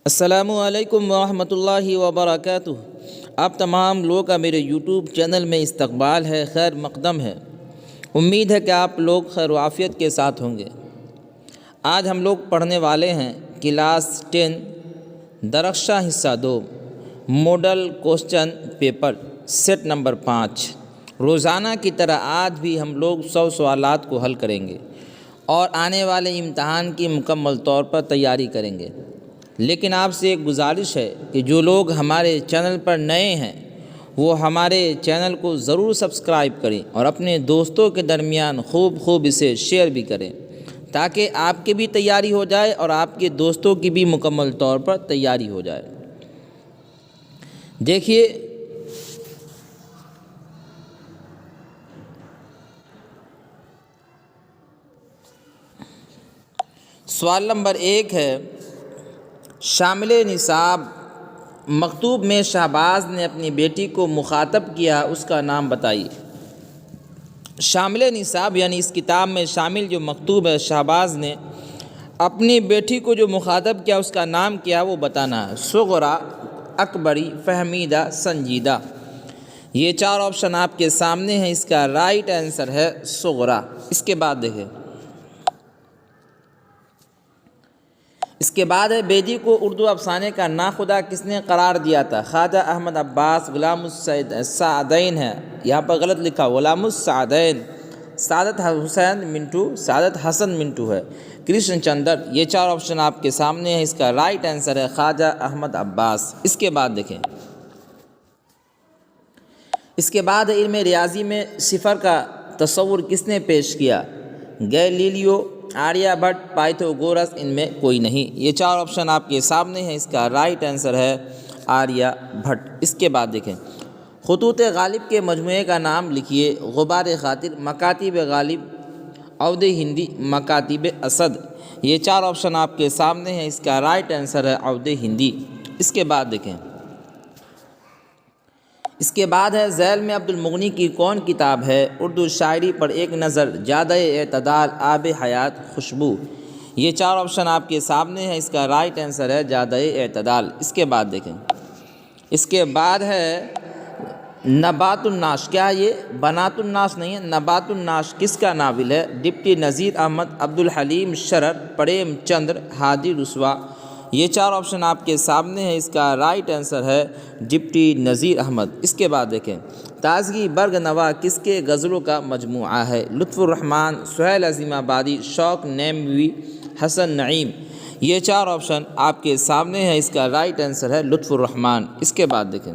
السلام علیکم ورحمۃ اللہ وبرکاتہ۔ آپ تمام لوگوں کا میرے یوٹیوب چینل میں استقبال ہے، خیر مقدم ہے۔ امید ہے کہ آپ لوگ خیر و عافیت کے ساتھ ہوں گے۔ آج ہم لوگ پڑھنے والے ہیں کلاس 10 درخشاں حصہ 2 model question paper set number 5۔ روزانہ کی طرح آج بھی ہم لوگ 100 سوالات کو حل کریں گے اور آنے والے امتحان کی مکمل طور پر تیاری کریں گے۔ لیکن آپ سے ایک گزارش ہے کہ جو لوگ ہمارے چینل پر نئے ہیں وہ ہمارے چینل کو ضرور سبسکرائب کریں اور اپنے دوستوں کے درمیان خوب اسے شیئر بھی کریں تاکہ آپ کی بھی تیاری ہو جائے اور آپ کے دوستوں کی بھی مکمل طور پر تیاری ہو جائے۔ دیکھیے سوال نمبر 1 ہے، شامل نصاب مکتوب میں شہباز نے اپنی بیٹی کو مخاطب کیا، اس کا نام بتائیے۔ شامل نصاب یعنی اس کتاب میں شامل جو مکتوب ہے، شہباز نے اپنی بیٹی کو جو مخاطب کیا اس کا نام کیا وہ بتانا ہے۔ صغرا، اکبری، فہمیدہ، سنجیدہ۔ یہ 4 آپشن آپ کے سامنے ہیں، اس کا رائٹ آنسر ہے صغرا۔ اس کے بعد دیکھیں، اس کے بعد ہے بیدی کو اردو افسانے کا ناخدا کس نے قرار دیا تھا؟ خواجہ احمد عباس، غلام السعدین ہے، یہاں پر غلط لکھا غلام السعدین، سعادت حسین منٹو، سعادت حسن منٹو ہے، کرشن چندر۔ یہ 4 آپشن آپ کے سامنے ہیں، اس کا رائٹ آنسر ہے خواجہ احمد عباس۔ اس کے بعد دیکھیں، اس کے بعد علم ریاضی میں صفر کا تصور کس نے پیش کیا؟ گیلیلیو، آریہ بھٹ، پائتھاگورس، ان میں کوئی نہیں۔ یہ 4 آپشن آپ کے سامنے ہیں، اس کا رائٹ آنسر ہے آریہ بھٹ۔ اس کے بعد دیکھیں، خطوط غالب کے مجموعے کا نام لکھیے۔ غبار خاطر، مکاتب غالب، عود ہندی، مکاتب اسد۔ یہ 4 آپشن آپ کے سامنے ہیں، اس کا رائٹ آنسر ہے عود ہندی۔ اس کے بعد دیکھیں، اس کے بعد ہے ذیل میں عبد المغنی کی کون کتاب ہے؟ اردو شاعری پر ایک نظر، جادہ اعتدال، آب حیات، خوشبو۔ یہ 4 آپشن آپ کے سامنے ہیں، اس کا رائٹ آنسر ہے جادہ اعتدال۔ اس کے بعد دیکھیں، اس کے بعد ہے نبات الناس۔ کیا یہ بنات الناس نہیں ہے، نبات الناس کس کا ناول ہے؟ ڈپٹی نذیر احمد، عبدالحلیم شرر، پریم چندر، ہادی رسوا۔ یہ 4 آپشن آپ کے سامنے ہیں، اس کا رائٹ آنسر ہے ڈپٹی نذیر احمد۔ اس کے بعد دیکھیں، تازگی برگ نوا کس کے غزلوں کا مجموعہ ہے؟ لطف الرحمن، سہیل عظیم آبادی، شوق نیموی، حسن نعیم۔ یہ 4 آپشن آپ کے سامنے ہیں، اس کا رائٹ آنسر ہے لطف الرحمن۔ اس کے بعد دیکھیں،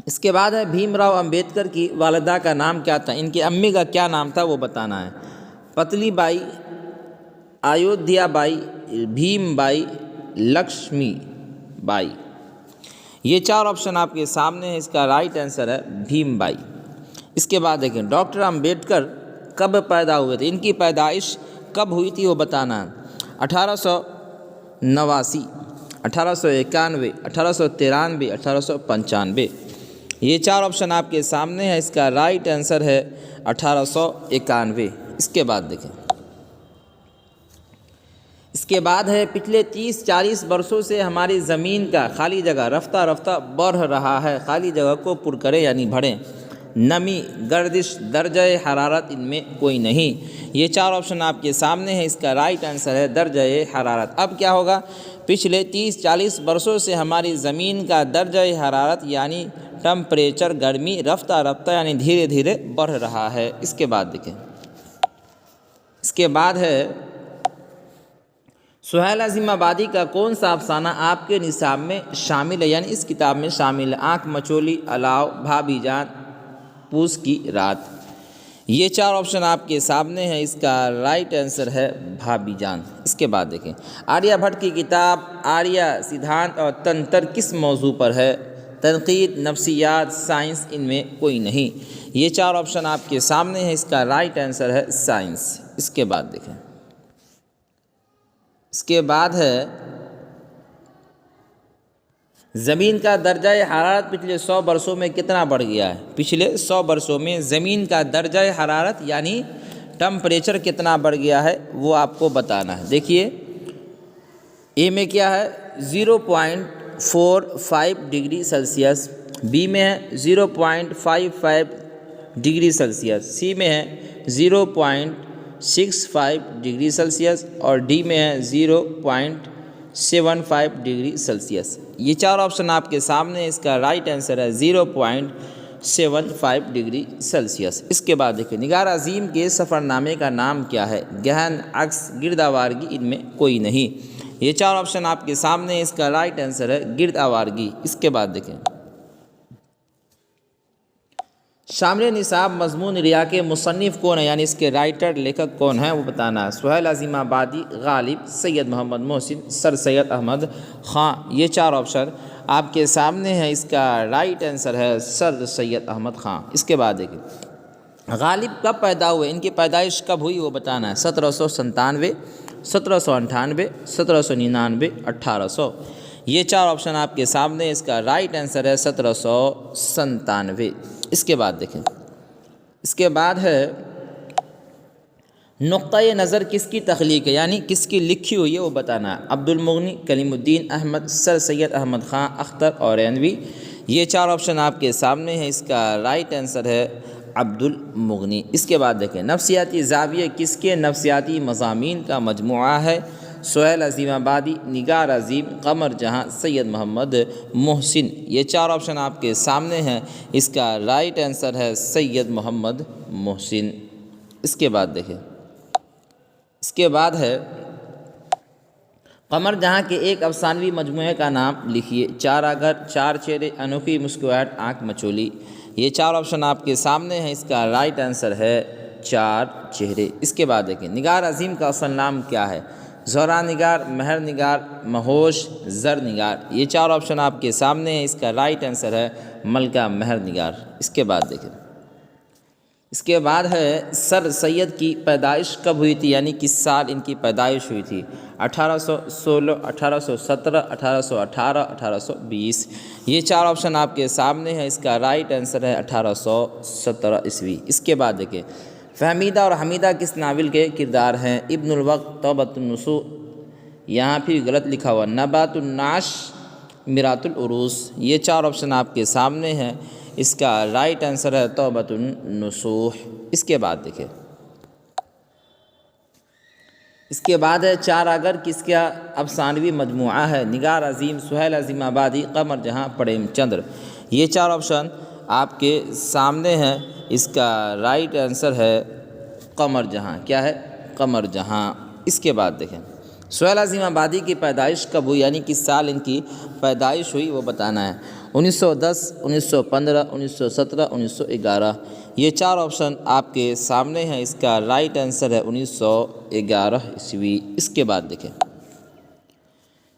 اس کے بعد ہے بھیم راؤ امبیڈکر کی والدہ کا نام کیا تھا؟ ان کی امی کا کیا نام تھا وہ بتانا ہے۔ پتلی بائی، ایودھیا بائی، بھیم بائی، لکشمی بائی۔ یہ 4 آپشن آپ کے سامنے ہیں، اس کا رائٹ آنسر ہے بھیم بائی۔ اس کے بعد دیکھیں، ڈاکٹر امبیڈکر کب پیدا ہوئے تھے؟ ان کی پیدائش کب ہوئی تھی وہ بتانا ہے۔ 1889، 1891، 1893، 1895۔ یہ 4 آپشن آپ کے سامنے ہیں، اس کا رائٹ آنسر ہے 1891۔ اس کے بعد دیکھیں، اس کے بعد ہے پچھلے 30-40 برسوں سے ہماری زمین کا خالی جگہ رفتہ رفتہ بڑھ رہا ہے، خالی جگہ کو پر کریں یعنی بھریں۔ نمی، گردش، درجہ حرارت، ان میں کوئی نہیں۔ یہ 4 آپشن آپ کے سامنے ہیں، اس کا رائٹ آنسر ہے درجہ حرارت۔ اب کیا ہوگا؟ پچھلے 30-40 برسوں سے ہماری زمین کا درجہ حرارت یعنی ٹمپریچر، گرمی رفتہ رفتہ یعنی دھیرے دھیرے بڑھ رہا ہے۔ اس کے بعد دیکھیں، اس کے بعد ہے سہیل عظیم آبادی کا کون سا افسانہ آپ کے نصاب میں شامل ہے، یعنی اس کتاب میں شامل ہے؟ آنکھ مچولی، الاؤ، بھابھی جان، پوس کی رات۔ یہ 4 آپشن آپ کے سامنے ہیں، اس کا رائٹ آنسر ہے بھابھی جان۔ اس کے بعد دیکھیں، آریہ بھٹ کی کتاب آریہ سدھانت اور تنتر کس موضوع پر ہے؟ تنقید، نفسیات، سائنس، ان میں کوئی نہیں۔ یہ 4 آپشن آپ کے سامنے ہیں، اس کا رائٹ آنسر ہے سائنس۔ اس کے بعد دیکھیں، اس کے بعد ہے زمین کا درجہ حرارت پچھلے 100 برسوں میں کتنا بڑھ گیا ہے؟ پچھلے 100 برسوں میں زمین کا درجہ حرارت یعنی ٹمپریچر کتنا بڑھ گیا ہے وہ آپ کو بتانا ہے۔ دیکھیے، اے میں کیا ہے 0.45 ڈگری سیلسیس، بی میں ہے 0.55 ڈگری سیلسیس، سی میں ہے 0.65 ڈگری سیلسیس اور ڈی میں ہے 0.75 ڈگری سیلسیس۔ یہ چار آپشن آپ کے سامنے، اس کا رائٹ آنسر ہے 0.75 ڈگری سیلسیس۔ اس کے بعد دیکھیں نگار عظیم کے سفر نامے کا نام کیا ہے؟ گہن، عکس، گرد آوارگی، ان میں کوئی نہیں۔ یہ چار آپشن آپ کے سامنے، اس کا رائٹ آنسر ہے گرد آوارگی۔ اس کے بعد دیکھیں شامل نصاب مضمون ریا کے مصنف کون ہے، یعنی اس کے رائٹر لکھک کون ہیں وہ بتانا ہے۔ سہیل عظیم آبادی، غالب، سید محمد محسن، سر سید احمد خان۔ یہ چار آپشن آپ کے سامنے ہیں، اس کا رائٹ آنسر ہے سر سید احمد خان۔ اس کے بعد دیکھیں غالب کب پیدا ہوئے، ان کی پیدائش کب ہوئی وہ بتانا ہے۔ 1797، 1798، 1799، 1800۔ یہ چار آپشن آپ کے سامنے، اس کا رائٹ آنسر ہے 1797۔ اس کے بعد دیکھیں اس کے بعد ہے نقطۂ نظر کس کی تخلیق ہے، یعنی کس کی لکھی ہوئی ہے وہ بتانا ہے۔ عبد المغنی، کلیم الدین احمد، سر سید احمد خان، اختر اورینوی۔ یہ چار آپشن آپ کے سامنے ہیں، اس کا رائٹ آنسر ہے عبد المغنی۔ اس کے بعد دیکھیں نفسیاتی زاویہ کس کے نفسیاتی مضامین کا مجموعہ ہے؟ سہیل عظیم آبادی، نگار عظیم، قمر جہاں، سید محمد محسن۔ یہ چار آپشن آپ کے سامنے ہیں، اس کا رائٹ آنسر ہے سید محمد محسن۔ اس کے بعد دیکھیں اس کے بعد ہے قمر جہاں کے ایک افسانوی مجموعے کا نام لکھیے۔ چار اگر، چار چہرے، انوکھی مسکراہٹ، آنکھ مچولی۔ یہ چار آپشن آپ کے سامنے ہیں، اس کا رائٹ آنسر ہے چار چہرے۔ اس کے بعد دیکھیں نگار عظیم کا اصل نام کیا ہے؟ زہرا نگار، مہر نگار، مہوش، زر نگار۔ یہ چار آپشن آپ کے سامنے ہیں، اس کا رائٹ آنسر ہے ملکہ مہر نگار۔ اس کے بعد دیکھیں اس کے بعد ہے سر سید کی پیدائش کب ہوئی تھی، یعنی کس سال ان کی پیدائش ہوئی تھی؟ 1816، 1817، 1818، 1820۔ یہ چار آپشن آپ کے سامنے ہیں، اس کا رائٹ آنسر ہے 1817 عیسوی۔ اس کے بعد دیکھیں فہمیدہ اور حمیدہ کس ناول کے کردار ہیں؟ ابن الوقت، توبۃ النصوح، یہاں پھر غلط لکھا ہوا، نبات النعش، میرات العروس۔ یہ چار آپشن آپ کے سامنے ہیں، اس کا رائٹ آنسر ہے توبۃ النصوح۔ اس کے بعد دیکھیں اس کے بعد ہے چار اگر کس کا افسانوی مجموعہ ہے؟ نگار عظیم، سہیل عظیم آبادی، قمر جہاں، پریم چندر۔ یہ چار آپشن آپ کے سامنے ہیں، اس کا رائٹ آنسر ہے قمر جہاں۔ کیا ہے؟ قمر جہاں۔ اس کے بعد دیکھیں سہیل عظیم آبادی کی پیدائش کب ہوئی، یعنی کس سال ان کی پیدائش ہوئی وہ بتانا ہے۔ 1910، 1915، 1917، 1911۔ یہ چار آپشن آپ کے سامنے ہیں، اس کا رائٹ آنسر ہے 1911 عیسوی۔ اس کے بعد دیکھیں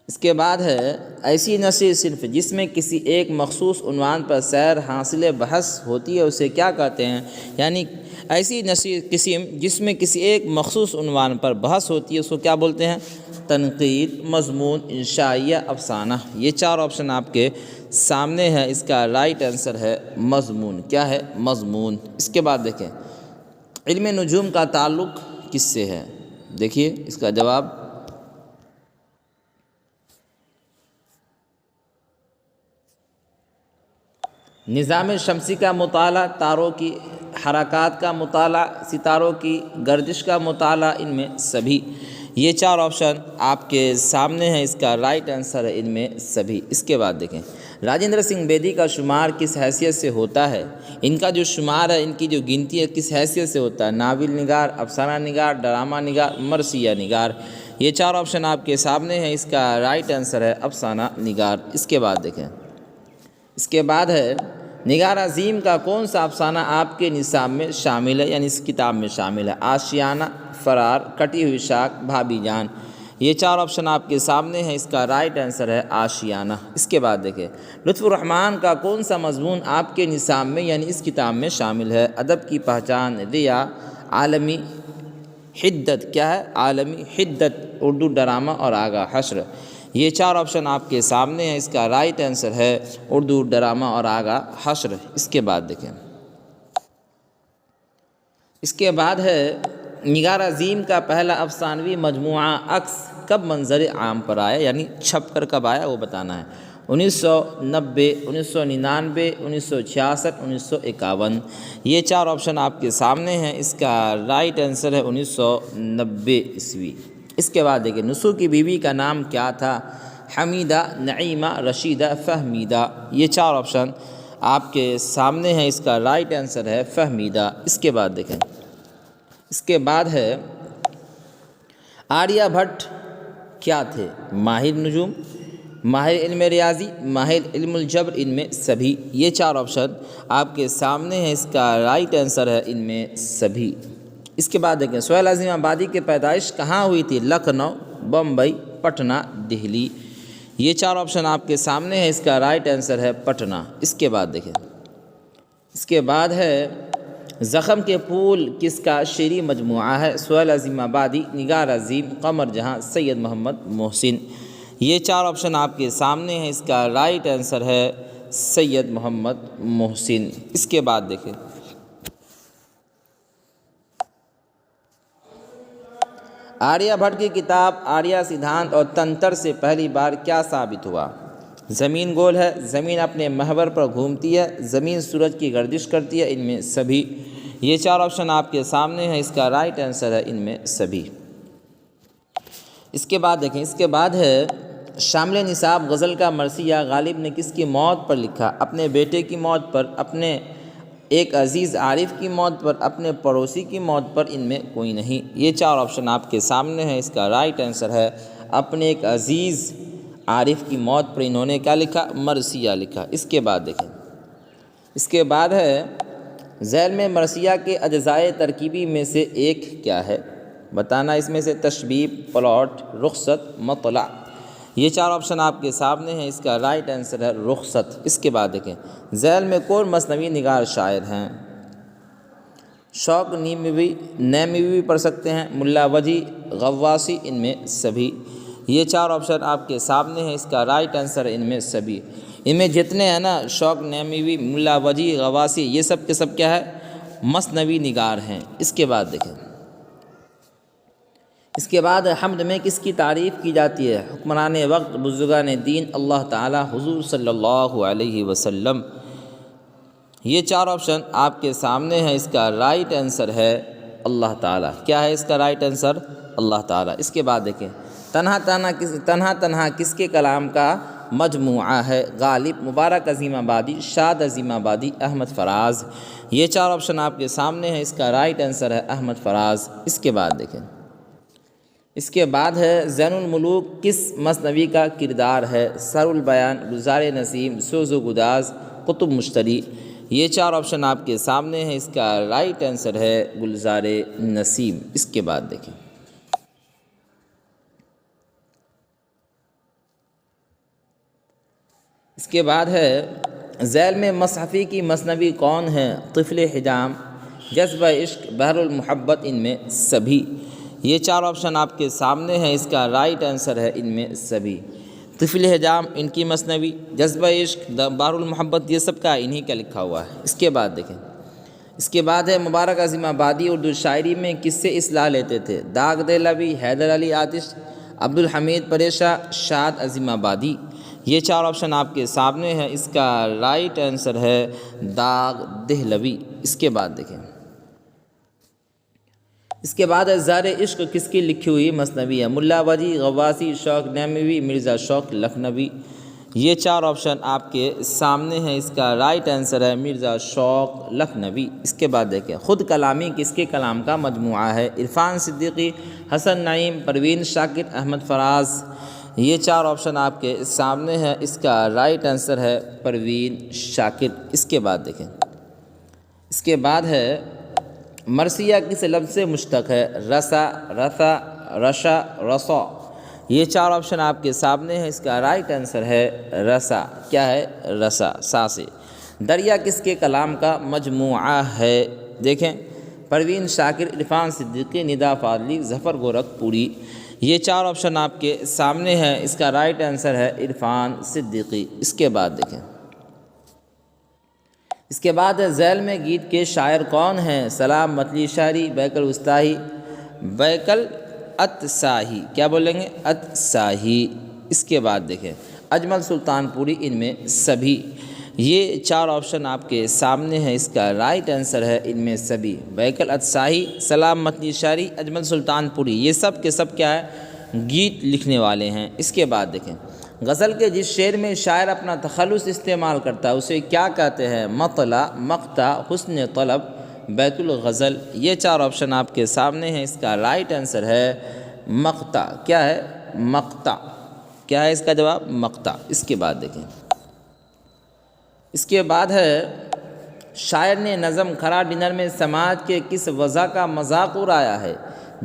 اس کے بعد ہے ایسی نثری صنف جس میں کسی ایک مخصوص عنوان پر سیر حاصل بحث ہوتی ہے اسے کیا کہتے ہیں؟ یعنی ایسی نثری قسم جس میں کسی ایک مخصوص عنوان پر بحث ہوتی ہے اس کو کیا بولتے ہیں؟ تنقید، مضمون، انشائیہ، افسانہ۔ یہ چار آپشن آپ کے سامنے ہے، اس کا رائٹ آنسر ہے مضمون۔ کیا ہے؟ مضمون۔ اس کے بعد دیکھیں علم نجوم کا تعلق کس سے ہے؟ دیکھیے اس کا جواب نظام شمسی کا مطالعہ، تاروں کی حرکات کا مطالعہ، ستاروں کی گردش کا مطالعہ، ان میں سبھی۔ یہ چار آپشن آپ کے سامنے ہیں، اس کا رائٹ آنسر ہے ان میں سبھی۔ اس کے بعد دیکھیں راجندر سنگھ بیدی کا شمار کس حیثیت سے ہوتا ہے؟ ان کا جو شمار ہے، ان کی جو گنتی ہے کس حیثیت سے ہوتا ہے؟ ناول نگار، افسانہ نگار، ڈرامہ نگار، مرثیہ نگار۔ یہ چار آپشن آپ کے سامنے ہیں، اس کا رائٹ آنسر ہے افسانہ نگار۔ اس کے بعد دیکھیں اس کے بعد ہے نگار عظیم کا کون سا افسانہ آپ کے نصاب میں شامل ہے، یعنی اس کتاب میں شامل ہے؟ آشیانہ، فرار، کٹی ہوئی شاخ، بھابھی جان۔ یہ چار آپشن آپ کے سامنے ہیں، اس کا رائٹ آنسر ہے آشیانہ۔ اس کے بعد دیکھیں لطف الرحمن کا کون سا مضمون آپ کے نصاب میں یعنی اس کتاب میں شامل ہے؟ ادب کی پہچان، ریا، عالمی حدت۔ کیا ہے؟ عالمی حدت، اردو ڈرامہ اور آغا حشر۔ یہ چار آپشن آپ کے سامنے ہیں، اس کا رائٹ آنسر ہے اردو ڈرامہ اور آغا حشر۔ اس کے بعد دیکھیں اس کے بعد ہے نگار عظیم کا پہلا افسانوی مجموعہ عکس کب منظر عام پر آیا، یعنی چھپ کر کب آیا وہ بتانا ہے۔ 1990، 1999، 1966، 1951، یہ 4 آپشن آپ کے سامنے ہیں۔ اس کا رائٹ آنسر ہے 1990 عیسوی۔ اس کے بعد دیکھیں نسو کی بیوی کا نام کیا تھا؟ حمیدہ، نعیمہ، رشیدہ، فہمیدہ، یہ 4 آپشن آپ کے سامنے ہیں۔ اس کا رائٹ آنسر ہے فہمیدہ۔ اس کے بعد دیکھیں، اس کے بعد ہے آریہ بھٹ کیا تھے؟ ماہر نجوم، ماہر علم ریاضی، ماہر علم الجبر، ان میں سبھی، یہ 4 آپشن آپ کے سامنے ہیں۔ اس کا رائٹ آنسر ہے ان میں سبھی۔ اس کے بعد دیکھیں سہیل عظیم آبادی کی پیدائش کہاں ہوئی تھی؟ لکھنؤ، بمبئی، پٹنہ، دہلی، یہ 4 آپشن آپ کے سامنے ہیں۔ اس کا رائٹ آنسر ہے پٹنہ۔ اس کے بعد دیکھیں، اس کے بعد ہے زخم کے پھول کس کا شعری مجموعہ ہے؟ سہیل عظیم آبادی، نگار عظیم، قمر جہاں، سید محمد محسن، یہ 4 آپشن آپ کے سامنے ہیں۔ اس کا رائٹ آنسر ہے سید محمد محسن۔ اس کے بعد دیکھیں، آریہ بھٹ کی کتاب آریہ سدھانت اور تنتر سے پہلی بار کیا ثابت ہوا؟ زمین گول ہے، زمین اپنے محور پر گھومتی ہے، زمین سورج کی گردش کرتی ہے، ان میں سبھی، یہ 4 آپشن آپ کے سامنے ہیں۔ اس کا رائٹ آنسر ہے ان میں سبھی۔ اس کے بعد دیکھیں، اس کے بعد ہے شامل نصاب غزل کا مرثیہ غالب نے کس کی موت پر لکھا؟ اپنے بیٹے کی موت پر، اپنے ایک عزیز عارف کی موت پر، اپنے پڑوسی کی موت پر، ان میں کوئی نہیں، یہ 4 آپشن آپ کے سامنے ہیں۔ اس کا رائٹ آنسر ہے اپنے ایک عزیز عارف کی موت پر انہوں نے کیا لکھا؟ مرثیہ لکھا۔ اس کے بعد دیکھیں، اس کے بعد ہے ذیل میں مرثیہ کے اجزائے ترکیبی میں سے ایک کیا ہے؟ بتانا، اس میں سے تشبیب، پلاٹ، رخصت، مطلع، یہ 4 آپشن آپ کے سامنے ہیں۔ اس کا رائٹ آنسر ہے رخصت۔ اس کے بعد دیکھیں ذیل میں کون مثنوی نگار شاعر ہیں؟ شوق نیموی بھی پڑھ سکتے ہیں، ملا وجی، غواصی، ان میں سبھی، یہ 4 آپشن آپ کے سامنے ہیں۔ اس کا رائٹ آنسر ہے ان میں سبھی۔ ان میں جتنے ہیں نا، شوق نیموی، ملا وجی، غواصی، یہ سب کے سب کیا ہے؟ مثنوی نگار ہیں۔ اس کے بعد دیکھیں، اس کے بعد حمد میں کس کی تعریف کی جاتی ہے؟ حکمران وقت، بزرگان دین، اللہ تعالی، حضور صلی اللہ علیہ وسلم، یہ 4 آپشن آپ کے سامنے ہیں۔ اس کا رائٹ آنسر ہے اللہ تعالی۔ کیا ہے اس کا رائٹ آنسر؟ اللہ تعالی۔ اس کے بعد دیکھیں تنہا تنہا کس کے کلام کا مجموعہ ہے؟ غالب، مبارک عظیم آبادی، شاد عظیم آبادی، احمد فراز، یہ 4 آپشن آپ کے سامنے ہیں۔ اس کا رائٹ آنسر ہے احمد فراز۔ اس کے بعد دیکھیں، اس کے بعد ہے زین الملوک کس مثنوی کا کردار ہے؟ سر البیان، گلزار نسیم، سوز و گداز، قطب مشتری، یہ 4 آپشن آپ کے سامنے ہیں۔ اس کا رائٹ آنسر ہے گلزار نسیم۔ اس کے بعد دیکھیں، اس کے بعد ہے ذیل میں مصحفی کی مثنوی کون ہے؟ طفل حجام، جذبہ عشق، بحر المحبت، ان میں سبھی، یہ 4 آپشن آپ کے سامنے ہیں۔ اس کا رائٹ آنسر ہے ان میں سبھی۔ طفل حجام ان کی مثنوی، جذبہ عشق، بحر المحبت، یہ سب کا انہی کا لکھا ہوا ہے۔ اس کے بعد دیکھیں، اس کے بعد ہے مبارک عظیم آبادی اردو شاعری میں کس سے اصلاح لیتے تھے؟ داغ دہلوی، حیدر علی آتش، عبدالحمید پریشہ، شاد عظیم آبادی، یہ 4 آپشن آپ کے سامنے ہیں۔ اس کا رائٹ آنسر ہے داغ دہلوی۔ اس کے بعد دیکھیں، اس کے بعد زار عشق کس کی لکھی ہوئی مثنوی ہے؟ ملا وجی، غواصی، شوق نیموی، مرزا شوق لکھنوی، یہ 4 آپشن آپ کے سامنے ہیں۔ اس کا رائٹ آنسر ہے مرزا شوق لکھنوی۔ اس کے بعد دیکھیں خود کلامی کس کے کلام کا مجموعہ ہے؟ عرفان صدیقی، حسن نعیم، پروین شاکر، احمد فراز، یہ 4 آپشن آپ کے سامنے ہیں۔ اس کا رائٹ آنسر ہے پروین شاکر۔ اس کے بعد دیکھیں، اس کے بعد ہے مرثیہ کس لفظ سے مشتق ہے؟ رسا، رثا، رشا، رسا، یہ 4 آپشن آپ کے سامنے ہیں۔ اس کا رائٹ آنسر ہے رسا۔ کیا ہے؟ رسا، سا سے۔ دریا کس کے کلام کا مجموعہ ہے؟ دیکھیں پروین شاکر، عرفان صدیقی، ندا فاضلی، ظفر گورکھپوری، یہ 4 آپشن آپ کے سامنے ہیں۔ اس کا رائٹ آنسر ہے عرفان صدیقی۔ اس کے بعد دیکھیں، اس کے بعد ذیل میں گیت کے شاعر کون ہیں؟ سلام مطلی شاعری، بیکل وسطائی، بیکل اتساہی، کیا بولیں گے؟ اتساہی۔ اس کے بعد دیکھیں اجمل سلطان پوری، ان میں سبھی۔ یہ چار آپشن آپ کے سامنے ہیں، اس کا رائٹ آنسر ہے ان میں سبھی۔ بیکل اتساہی، سلام متنی شاعری، اجمل سلطان پوری، یہ سب کے سب کیا ہے؟ گیت لکھنے والے ہیں۔ اس کے بعد دیکھیں غزل کے جس شعر میں شاعر اپنا تخلص استعمال کرتا ہے اسے کیا کہتے ہیں؟ مطلع، مقطع، حسن طلب، بیت الغزل۔ یہ چار آپشن آپ کے سامنے ہیں، اس کا رائٹ آنسر ہے مقطع۔ کیا ہے؟ مقطع۔ کیا ہے اس کا جواب؟ مقطع۔ اس کے بعد دیکھیں اس کے بعد ہے شاعر نے نظم کھڑا ڈنر میں سماج کے کس وضع کا مذاق اڑایا ہے؟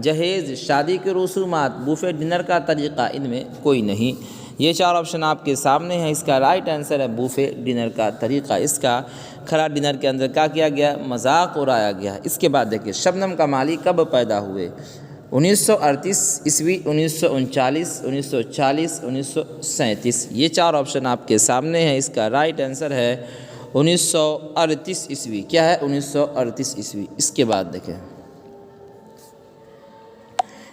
جہیز، شادی کے رسومات، بوفے ڈنر کا طریقہ، ان میں کوئی نہیں۔ یہ چار آپشن آپ کے سامنے ہیں، اس کا رائٹ آنسر ہے بوفے ڈنر کا طریقہ۔ اس کا کھڑا ڈنر کے اندر کیا گیا؟ مذاق اڑایا گیا۔ اس کے بعد دیکھیے شبنم کمالی کب پیدا ہوئے؟ 1938 عیسوی، 1939، 1940، 1937۔ یہ چار آپشن آپ کے سامنے ہیں، اس کا رائٹ آنسر ہے 1938 عیسوی۔ کیا ہے؟ 1938 عیسوی۔ اس کے بعد دیکھیں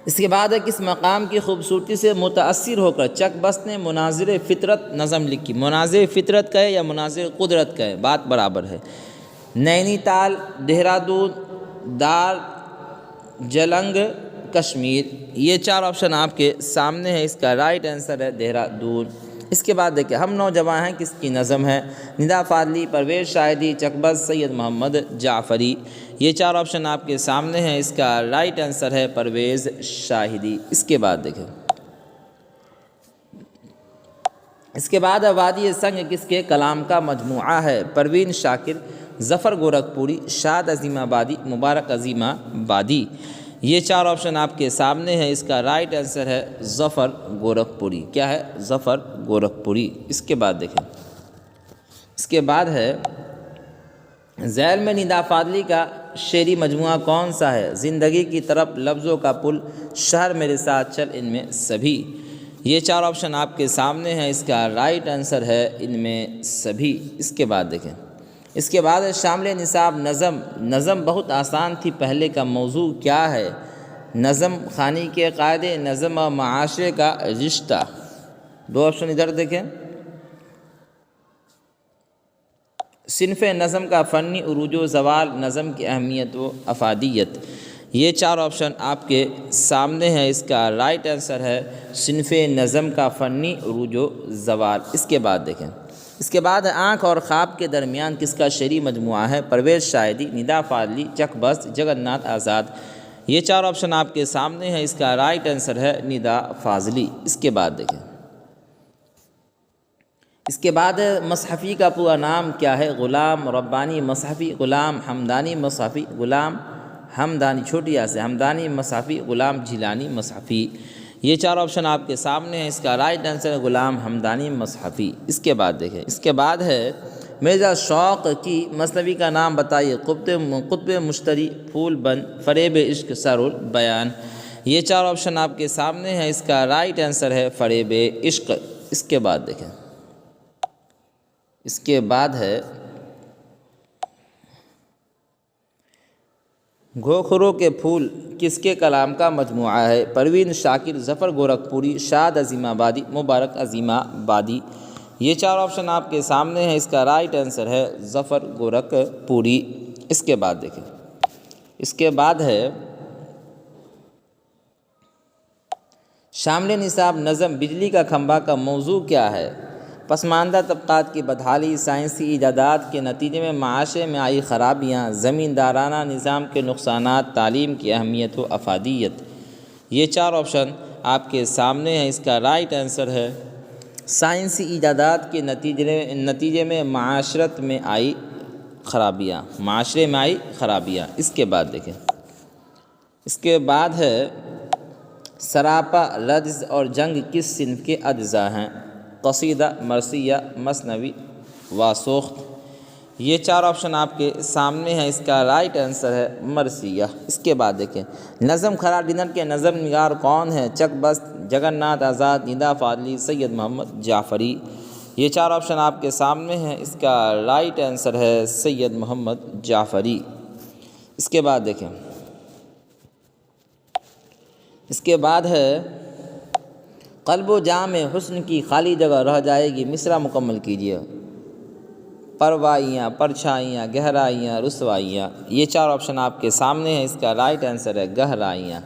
اس کے بعد ہے کس مقام کی خوبصورتی سے متاثر ہو کر چک بست نے مناظر فطرت نظم لکھی؟ مناظر فطرت کا ہے یا مناظر قدرت کا ہے؟ بات برابر ہے۔ نینی تال، دہرادون، دار جلنگ، کشمیر۔ یہ چار آپشن آپ کے سامنے ہیں، اس کا رائٹ آنسر ہے دہرادون۔ اس کے بعد دیکھیں ہم نوجوان ہیں کس کی نظم ہے؟ ندا فاضلی، پرویز شاہدی، چکبست، سید محمد جعفری۔ یہ چار آپشن آپ کے سامنے ہیں، اس کا رائٹ آنسر ہے پرویز شاہدی۔ اس کے بعد دیکھیں اس کے بعد وادی سنگ کس کے کلام کا مجموعہ ہے؟ پروین شاکر، ظفر گورکھپوری، شاد عظیم آبادی، مبارک عظیم آبادی۔ یہ چار آپشن آپ کے سامنے ہیں، اس کا رائٹ آنسر ہے ظفر گورکھپوری۔ کیا ہے؟ ظفر گورکھپوری۔ اس کے بعد دیکھیں اس کے بعد ہے ذیل میں ندا فاضلی کا شعری مجموعہ کون سا ہے؟ زندگی کی طرف، لفظوں کا پل، شہر میرے ساتھ چل، ان میں سبھی۔ یہ چار آپشن آپ کے سامنے ہیں، اس کا رائٹ آنسر ہے ان میں سبھی۔ اس کے بعد دیکھیں اس کے بعد شامل نصاب نظم بہت آسان تھی پہلے کا موضوع کیا ہے؟ نظم خوانی کے قاعدے، نظم و معاشرے کا رشتہ۔ دو آپشن ادھر دیکھیں صنف نظم کا فنی عروج و زوال، نظم کی اہمیت و افادیت۔ یہ چار آپشن آپ کے سامنے ہیں، اس کا رائٹ آنسر ہے صنف نظم کا فنی عروج و زوال۔ اس کے بعد دیکھیں اس کے بعد آنکھ اور خواب کے درمیان کس کا شعری مجموعہ ہے؟ پرویز شاہدی، ندا فاضلی، چک بست، جگن ناتھ آزاد۔ یہ چار آپشن آپ کے سامنے ہیں، اس کا رائٹ آنسر ہے ندا فاضلی۔ اس کے بعد دیکھیں اس کے بعد مصحفی کا پورا نام کیا ہے؟ غلام ربانی مصحفی، غلام حمدانی مصحفی، غلام حمدانی چھوٹی سے حمدانی مصحفی، غلام جیلانی مصحفی۔ یہ چار آپشن آپ کے سامنے ہیں، اس کا رائٹ آنسر ہے غلام حمدانی مصحفی۔ اس کے بعد دیکھیں اس کے بعد ہے مرزا شوق کی مثنوی کا نام بتائیے؟ قطب مشتری، پھول بند، فریب عشق، سر البیان۔ یہ چار آپشن آپ کے سامنے ہیں، اس کا رائٹ آنسر ہے فریب عشق۔ اس کے بعد دیکھیں اس کے بعد ہے گھوکھروں کے پھول کس کے کلام کا مجموعہ ہے؟ پروین شاکر، ظفر گورکھپوری، شاد عظیم آبادی، مبارک عظیم آبادی۔ یہ چار آپشن آپ کے سامنے ہیں، اس کا رائٹ آنسر ہے ظفر گورکھپوری۔ اس کے بعد دیکھیں اس کے بعد ہے شامل نصاب نظم بجلی کا کھمبا کا موضوع کیا ہے؟ پسماندہ طبقات کی بدحالی، سائنسی ایجادات کے نتیجے میں معاشرے میں آئی خرابیاں، زمیندارانہ نظام کے نقصانات، تعلیم کی اہمیت و افادیت۔ یہ چار آپشن آپ کے سامنے ہیں، اس کا رائٹ آنسر ہے سائنسی ایجادات کے نتیجے میں معاشرت میں آئی خرابیاں، معاشرے میں آئی خرابیاں۔ اس کے بعد دیکھیں اس کے بعد ہے سراپا، رجز اور جنگ کس صنف کے اجزاء ہیں؟ قصیدہ، مرثیہ، مثنوی، واسوخت۔ یہ چار آپشن آپ کے سامنے ہیں، اس کا رائٹ آنسر ہے مرثیہ۔ اس کے بعد دیکھیں نظم کھڑا ڈنر کے نظم نگار کون ہیں؟ چک بست، جگن ناتھ آزاد، ندا فاضلی، سید محمد جعفری۔ یہ چار آپشن آپ کے سامنے ہیں، اس کا رائٹ آنسر ہے سید محمد جعفری۔ اس کے بعد دیکھیں اس کے بعد ہے قلب و جاں میں حسن کی خالی جگہ رہ جائے گی، مصرع مکمل کیجیے۔ پروائیاں، پرچھائیاں، گہرائیاں، رسوائیاں، یہ چار آپشن آپ کے سامنے ہیں، اس کا رائٹ آنسر ہے گہرائیاں۔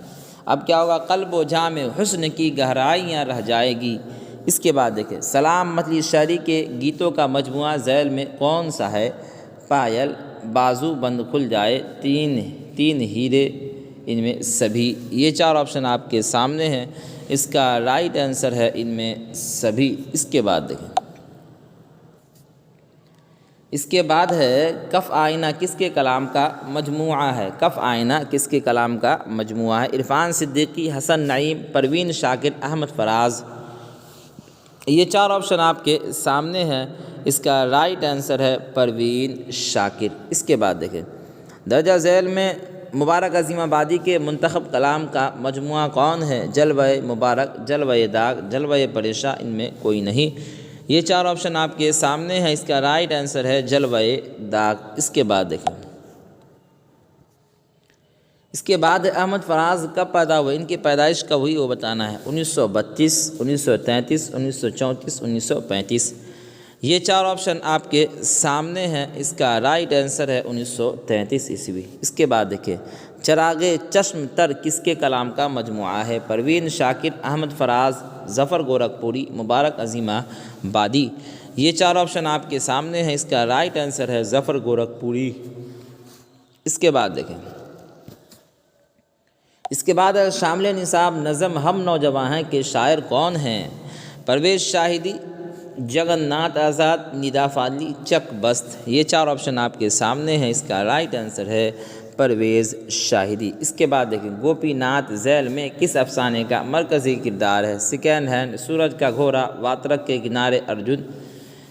اب کیا ہوگا؟ قلب و جاں میں حسن کی گہرائیاں رہ جائے گی۔ اس کے بعد دیکھیں سلام مطلع شاعری کے گیتوں کا مجموعہ ذیل میں کون سا ہے؟ پائل، بازو بند کھل جائے، تین ہیرے، ان میں سبھی، یہ چار آپشن آپ کے سامنے ہیں، اس کا رائٹ آنسر ہے ان میں سبھی۔ اس کے بعد دیکھیں، اس کے بعد ہے کف آئینہ کس کے کلام کا مجموعہ ہے؟ کف آئینہ کس کے کلام کا مجموعہ ہے؟ عرفان صدیقی، حسن نعیم، پروین شاکر، احمد فراز، یہ چار آپشن آپ کے سامنے ہیں، اس کا رائٹ آنسر ہے پروین شاکر۔ اس کے بعد دیکھیں درجہ ذیل میں مبارک عظیم آبادی کے منتخب کلام کا مجموعہ کون ہے؟ جلوہ مبارک، جلوہ داغ، جلوہ پریشاں، ان میں کوئی نہیں، یہ چار آپشن آپ کے سامنے ہیں، اس کا رائٹ آنسر ہے جلوہ داغ۔ اس کے بعد دیکھیں، اس کے بعد احمد فراز کب پیدا ہوئے؟ ان کی پیدائش کب ہوئی وہ بتانا ہے۔ 1932، 1933، 1934، 1935، یہ چار آپشن آپ کے سامنے ہیں، اس کا رائٹ آنسر ہے 1933 عیسوی۔ اس کے بعد دیکھیں چراغ چشم تر کس کے کلام کا مجموعہ ہے؟ پروین شاکر، احمد فراز، ظفر گورکھپوری، مبارک عظیم آبادی، یہ چار آپشن آپ کے سامنے ہیں، اس کا رائٹ آنسر ہے ظفر گورکھپوری۔ اس کے بعد دیکھیں، اس کے بعد شامل نصاب نظم ہم نوجواں ہیں کے شاعر کون ہیں؟ پرویز شاہدی، جگن ناتھ آزاد، ندا فاضلی، چک بست، یہ چار آپشن آپ کے سامنے ہیں، اس کا رائٹ آنسر ہے پرویز شاہدی۔ اس کے بعد دیکھیں گوپی ناتھ ذیل میں کس افسانے کا مرکزی کردار ہے؟ سیکنڈ ہینڈ، سورج کا گھوڑا، واترک کے کنارے، ارجن،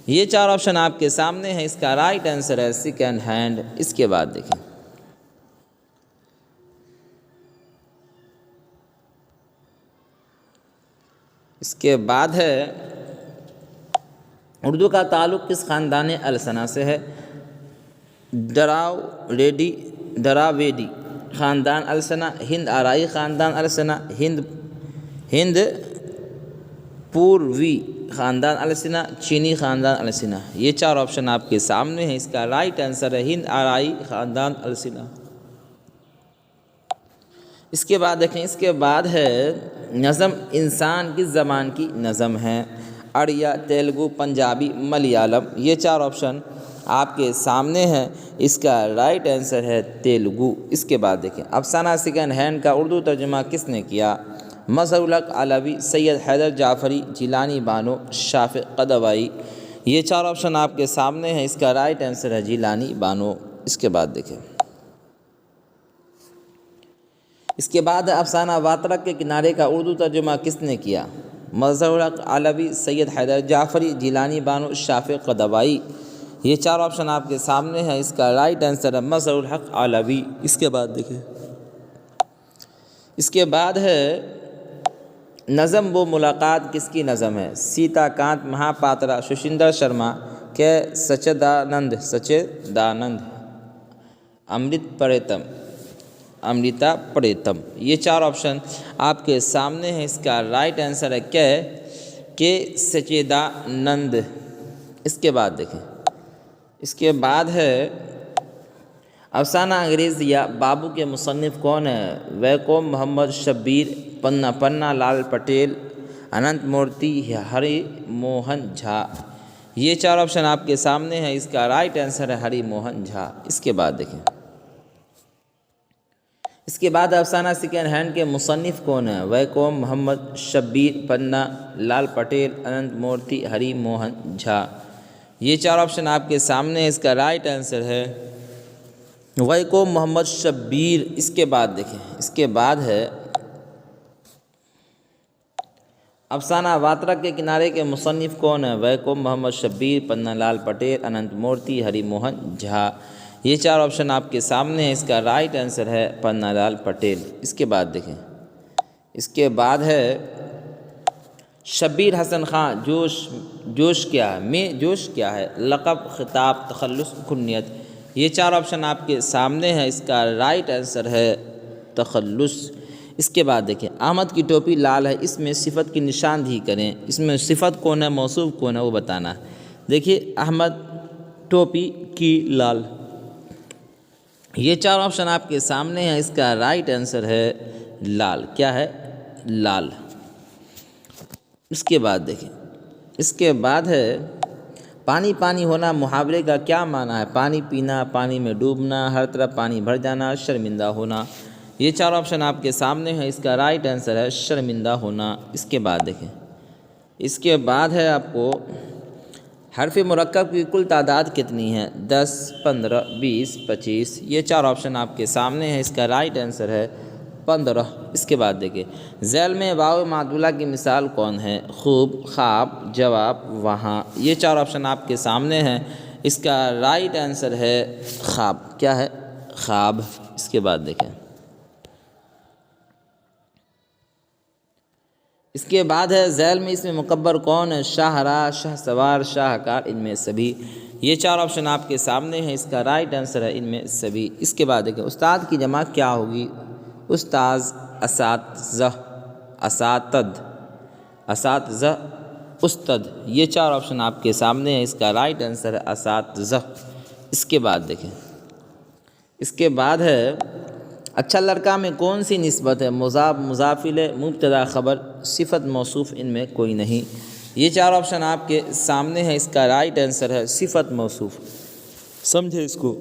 یہ چار آپشن آپ کے سامنے ہیں، اس کا رائٹ آنسر ہے سیکنڈ ہینڈ۔ اس کے بعد دیکھیں، اس کے بعد ہے اردو کا تعلق کس خاندان السنہ سے ہے؟ ڈراویڈی خاندان السنہ، ہند آرائی خاندان السنہ، ہند پوروی خاندان السنہ، چینی خاندان السنہ، یہ چار آپشن آپ کے سامنے ہیں، اس کا رائٹ آنسر ہے ہند آرائی خاندان السنہ۔ اس کے بعد دیکھیں، اس کے بعد ہے نظم انسان کس زبان کی نظم ہے؟ اڑیا، تیلگو، پنجابی، ملیالم، یہ چار آپشن آپ کے سامنے ہیں، اس کا رائٹ آنسر ہے تیلگو۔ اس کے بعد دیکھیں افسانہ سیکنڈ ہینڈ کا اردو ترجمہ کس نے کیا؟ مظہر الحق علوی، سید حیدر جعفری، جیلانی بانو، شافع قدوئی، یہ چار آپشن آپ کے سامنے ہیں، اس کا رائٹ آنسر ہے جیلانی بانو۔ اس کے بعد دیکھیں، اس کے بعد افسانہ واترک کے کنارے کا اردو ترجمہ کس نے کیا؟ مظہر الحق علوی، سید حیدر جعفری، جیلانی بانو، شافع قدوئی، یہ چار آپشن آپ کے سامنے ہیں، اس کا رائٹ آنسر ہے مظہر الحق علوی۔ اس کے بعد دیکھیں، اس کے بعد ہے نظم وہ ملاقات کس کی نظم ہے؟ سیتا کانت مہاپاترا، ششندر شرما کے سچدانند، امرتا پریتم، یہ چار آپشن آپ کے سامنے ہیں، اس کا رائٹ آنسر ہے کے سچیدانند۔ اس کے بعد دیکھیں، اس کے بعد ہے افسانہ انگریز یا بابو کے مصنف کون ہے؟ ویکوم محمد شبیر، پنا لال پٹیل، اننت مورتی، ہری موہن جھا، یہ چار آپشن آپ کے سامنے ہیں، اس کا رائٹ آنسر ہے ہری موہن جھا۔ اس کے بعد دیکھیں، اس کے بعد افسانہ سیکنڈ ہینڈ کے مصنف کون ہیں؟ ویکوم محمد شبیر، پنا لال پٹیل، اننت مورتی، ہری موہن جھا، یہ چار آپشن آپ کے سامنے ہیں، اس کا رائٹ آنسر ہے ویکوم محمد شبیر۔ اس کے بعد دیکھیں، اس کے بعد ہے افسانہ واترک کے کنارے کے مصنف کون ہیں؟ ویکوم محمد شبیر، پنا لال پٹیل، اننت مورتی، ہری موہن جھا، یہ چار آپشن آپ کے سامنے ہیں، اس کا رائٹ آنسر ہے پنا لال پٹیل۔ اس کے بعد دیکھیں، اس کے بعد ہے شبیر حسن خان، جوش کیا ہے؟ جوش کیا ہے؟ لقب، خطاب، تخلص، کنیت، یہ چار آپشن آپ کے سامنے ہیں، اس کا رائٹ آنسر ہے تخلص۔ اس کے بعد دیکھیں احمد کی ٹوپی لال ہے، اس میں صفت کی نشاندہی کریں، اس میں صفت کون ہے، موصوف کون ہے، وہ بتانا ہے۔ دیکھیے احمد ٹوپی کی لال، یہ چار آپشن آپ کے سامنے ہیں، اس کا رائٹ آنسر ہے لال۔ کیا ہے؟ لال۔ اس کے بعد دیکھیں، اس کے بعد ہے پانی پانی ہونا محاورے کا کیا معنی ہے؟ پانی پینا، پانی میں ڈوبنا، ہر طرف پانی بھر جانا، شرمندہ ہونا۔ یہ چار آپشن آپ کے سامنے ہیں، اس کا رائٹ آنسر ہے شرمندہ ہونا۔ اس کے بعد دیکھیں، اس کے بعد ہے آپ کو حرف مرکب کی کل تعداد کتنی ہے؟ 10، 15، 20، 25۔ یہ چار آپشن آپ کے سامنے ہیں، اس کا رائٹ آنسر ہے 15۔ اس کے بعد دیکھیں ذیل میں واو معدولہ کی مثال کون ہے؟ خوب، خواب، جواب، وہاں۔ یہ چار آپشن آپ کے سامنے ہیں، اس کا رائٹ آنسر ہے خواب۔ کیا ہے؟ خواب۔ اس کے بعد دیکھیں، اس کے بعد ہے ذیل میں اس میں مکبر کون ہے؟ شاہراہ، شاہ سوار، شاہکار، ان میں سبھی۔ یہ چار آپشن آپ کے سامنے ہیں، اس کا رائٹ آنسر ہے ان میں سبھی۔ اس کے بعد دیکھیں استاد کی جمع کیا ہوگی؟ استاذ، اساتذہ، اساتذ، اساتذہ، استد۔ یہ چار آپشن آپ کے سامنے ہیں، اس کا رائٹ آنسر ہے اساتذہ۔ اس کے بعد دیکھیں، اس کے بعد ہے اچھا لڑکا میں کون سی نسبت ہے؟ مضاف، مضاف الیہ، مبتدا خبر، صفت موصوف، ان میں کوئی نہیں۔ یہ چار آپشن آپ کے سامنے ہیں، اس کا رائٹ آنسر ہے صفت موصوف۔ سمجھے اس کو؟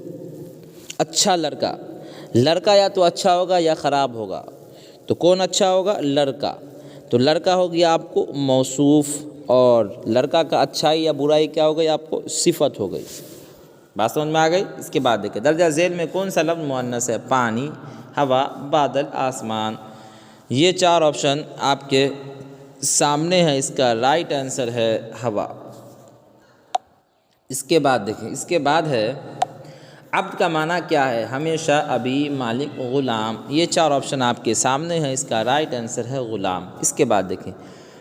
اچھا لڑکا، لڑکا یا تو اچھا ہوگا یا خراب ہوگا، تو کون اچھا ہوگا؟ لڑکا۔ تو لڑکا ہو گیا آپ کو موصوف، اور لڑکا کا اچھائی یا برائی کیا ہو گئی آپ کو؟ صفت ہو گئی۔ بات سمجھ میں آ گئی؟ اس کے بعد دیکھیں درجہ ذیل میں کون سا لفظ مؤنث ہے؟ پانی، ہوا، بادل، آسمان۔ یہ چار آپشن آپ کے سامنے ہیں، اس کا رائٹ آنسر ہے ہوا۔ اس کے بعد دیکھیں، اس کے بعد ہے عبد کا معنی کیا ہے؟ ہمیشہ، ابھی، مالک، غلام۔ یہ چار آپشن آپ کے سامنے ہیں، اس کا رائٹ آنسر ہے غلام۔ اس کے بعد دیکھیں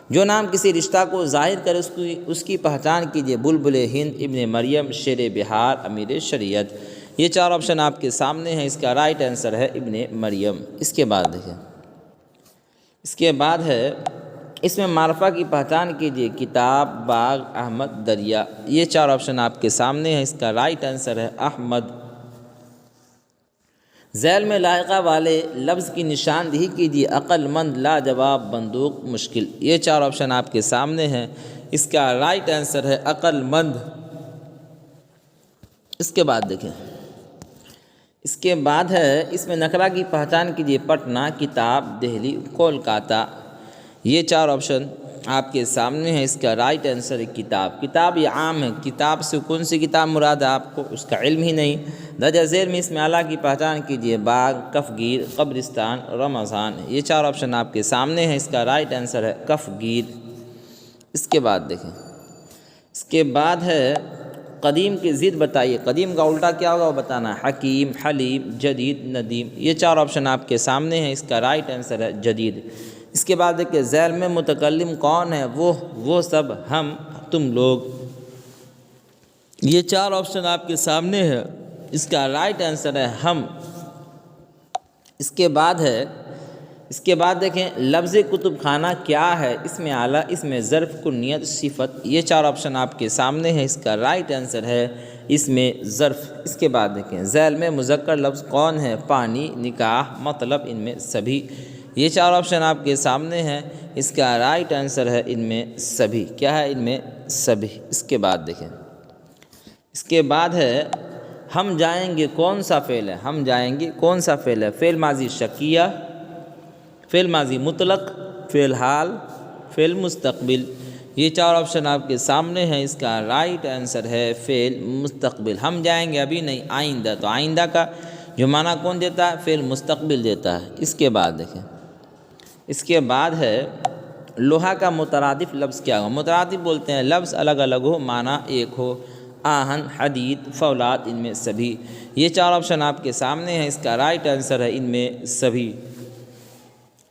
جو نام کسی رشتہ کو ظاہر کرے اس کی پہچان کیجیے۔ بلبل ہند، ابن مریم، شیر بہار، امیر شریعت۔ یہ چار آپشن آپ کے سامنے ہیں، اس کا رائٹ آنسر ہے ابن مریم۔ اس کے بعد دیکھیں، اس کے بعد ہے اس میں معرفہ کی پہچان کیجیے۔ کتاب، باغ، احمد، دریا۔ یہ چار آپشن آپ کے سامنے ہیں، اس کا رائٹ آنسر ہے احمد۔ ذیل میں لاحقہ والے لفظ کی نشاندہی کیجیے۔ عقل مند، لاجواب، بندوق، مشکل۔ یہ چار آپشن آپ کے سامنے ہیں، اس کا رائٹ آنسر ہے عقل مند۔ اس کے بعد دیکھیں، اس کے بعد ہے اس میں نکرہ کی پہچان کیجیے۔ پٹنہ، کتاب، دہلی، کولکاتہ۔ یہ چار آپشن آپ کے سامنے ہیں، اس کا رائٹ آنسر ہے کتاب۔ کتاب یہ عام ہے، کتاب سے کون سی کتاب مراد ہے آپ کو اس کا علم ہی نہیں۔ درجہ ذیل میں اس میں اعلیٰ کی پہچان کیجیے۔ باغ، کفگیر، قبرستان، رمضان۔ یہ چار آپشن آپ کے سامنے ہیں، اس کا رائٹ آنسر ہے کفگیر۔ اس کے بعد دیکھیں، اس کے بعد ہے قدیم کی ضد بتائیے۔ قدیم کا الٹا کیا ہوگا وہ بتانا ہے۔ حکیم، حلیم، جدید، ندیم۔ یہ چار آپشن آپ کے سامنے ہیں، اس کا رائٹ آنسر ہے جدید۔ اس کے بعد دیکھیں ذیل میں متکلم کون ہے؟ وہ سب، ہم، تم لوگ۔ یہ چار آپشن آپ کے سامنے ہے، اس کا رائٹ آنسر ہے ہم۔ اس کے بعد ہے، اس کے بعد دیکھیں لفظ کتب خانہ کیا ہے؟ اس میں اعلیٰ، اس میں ظرف، کنیت، صفت۔ یہ چار آپشن آپ کے سامنے ہیں، اس کا رائٹ آنسر ہے اس میں ظرف۔ اس کے بعد دیکھیں ذیل میں مذکر لفظ کون ہے؟ پانی، نکاح، مطلب، ان میں سبھی۔ یہ چار آپشن آپ کے سامنے ہیں، اس کا رائٹ آنسر ہے ان میں سبھی۔ کیا ہے؟ ان میں سبھی۔ اس کے بعد دیکھیں، اس کے بعد ہے ہم جائیں گے کون سا فعل ہے؟ ہم جائیں گے کون سا فعل ہے؟ فعل ماضی شکیہ، فعل ماضی مطلق، فعل حال، فعل مستقبل۔ یہ چار آپشن آپ کے سامنے ہیں، اس کا رائٹ آنسر ہے فعل مستقبل۔ ہم جائیں گے، ابھی نہیں، آئندہ۔ تو آئندہ کا جو معنی کون دیتا ہے؟ فعل مستقبل دیتا ہے۔ اس کے بعد دیکھیں، اس کے بعد ہے لوہا کا مترادف لفظ کیا ہو؟ مترادف بولتے ہیں لفظ الگ الگ ہو، معنی ایک ہو۔ آہن، حدید، فولاد، ان میں سبھی۔ یہ چار آپشن آپ کے سامنے ہیں، اس کا رائٹ آنسر ہے ان میں سبھی۔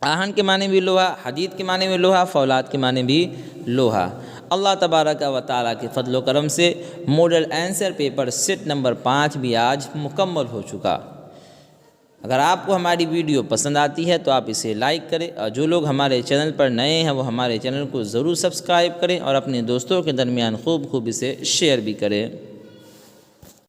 آہن کے معنی بھی لوہا، حدید کے معنی بھی لوہا، فولاد کے معنی بھی لوہا۔ اللہ تبارک و تعالیٰ کے فضل و کرم سے model answer paper set number 5 بھی آج مکمل ہو چکا۔ اگر آپ کو ہماری ویڈیو پسند آتی ہے تو آپ اسے لائک کریں، اور جو لوگ ہمارے چینل پر نئے ہیں وہ ہمارے چینل کو ضرور سبسکرائب کریں اور اپنے دوستوں کے درمیان خوب اسے شیئر بھی کریں۔